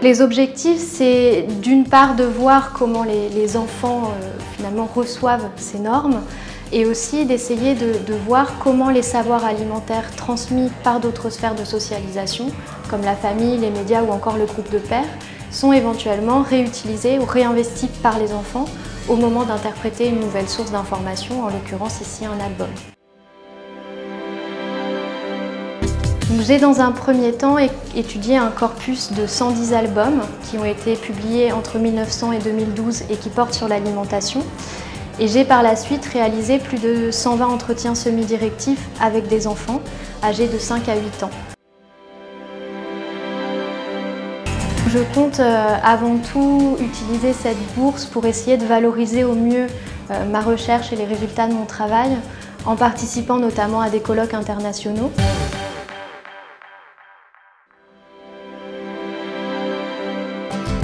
Les objectifs, c'est d'une part de voir comment les enfants finalement reçoivent ces normes et aussi d'essayer de voir comment les savoirs alimentaires transmis par d'autres sphères de socialisation, comme la famille, les médias ou encore le groupe de pairs, sont éventuellement réutilisés ou réinvestis par les enfants au moment d'interpréter une nouvelle source d'information, en l'occurrence ici un album. J'ai dans un premier temps étudié un corpus de 110 albums qui ont été publiés entre 1900 et 2012 et qui portent sur l'alimentation. Et j'ai par la suite réalisé plus de 120 entretiens semi-directifs avec des enfants âgés de 5 à 8 ans. Je compte avant tout utiliser cette bourse pour essayer de valoriser au mieux ma recherche et les résultats de mon travail en participant notamment à des colloques internationaux.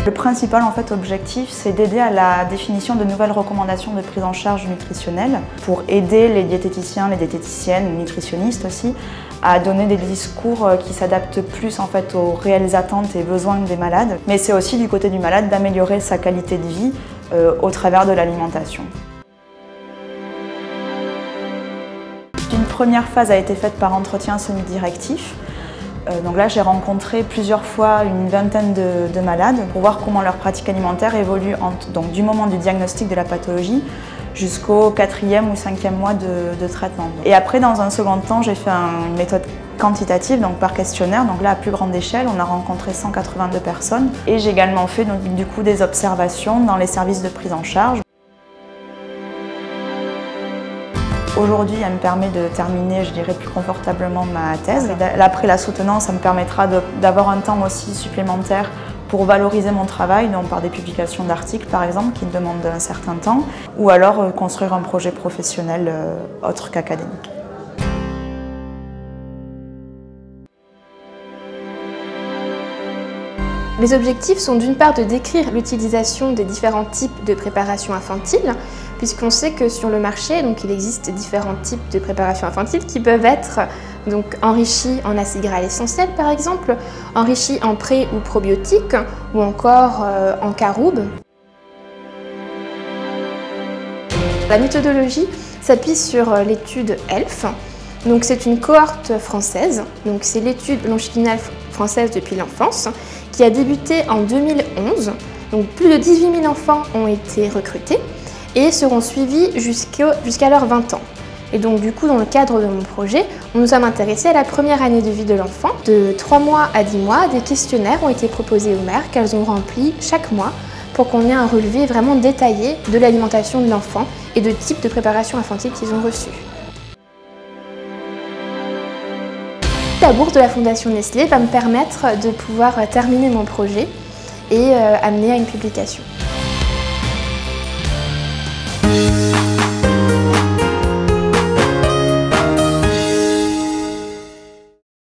Le principal objectif, c'est d'aider à la définition de nouvelles recommandations de prise en charge nutritionnelle pour aider les diététiciens, les diététiciennes, les nutritionnistes aussi, à donner des discours qui s'adaptent plus aux réelles attentes et besoins des malades. Mais c'est aussi du côté du malade d'améliorer sa qualité de vie au travers de l'alimentation. Une première phase a été faite par entretien semi-directif. Donc là, j'ai rencontré plusieurs fois une vingtaine de malades pour voir comment leur pratique alimentaire évolue donc du moment du diagnostic de la pathologie jusqu'au 4e ou 5e mois de traitement. Et après, dans un second temps, j'ai fait une méthode quantitative, donc par questionnaire, donc là à plus grande échelle, on a rencontré 182 personnes. Et j'ai également fait du coup des observations dans les services de prise en charge. Aujourd'hui, elle me permet de terminer, je dirais, plus confortablement ma thèse. Après la soutenance, ça me permettra d'avoir un temps aussi supplémentaire pour valoriser mon travail, donc par des publications d'articles par exemple, qui demandent un certain temps, ou alors construire un projet professionnel autre qu'académique. Les objectifs sont d'une part de décrire l'utilisation des différents types de préparations infantiles, puisqu'on sait que sur le marché, il existe différents types de préparations infantiles qui peuvent être enrichis en acides gras essentiels par exemple, enrichis en pré ou probiotiques ou encore en caroubes. La méthodologie s'appuie sur l'étude ELF. C'est une cohorte française, c'est l'étude longitudinale française depuis l'enfance, qui a débuté en 2011. Plus de 18 000 enfants ont été recrutés et seront suivis jusqu'à leurs 20 ans. Et donc du coup, dans le cadre de mon projet, nous nous sommes intéressés à la première année de vie de l'enfant. De 3 mois à 10 mois, des questionnaires ont été proposés aux mères qu'elles ont remplis chaque mois pour qu'on ait un relevé vraiment détaillé de l'alimentation de l'enfant et de type de préparation infantile qu'ils ont reçu. La bourse de la Fondation Nestlé va me permettre de pouvoir terminer mon projet et amener à une publication.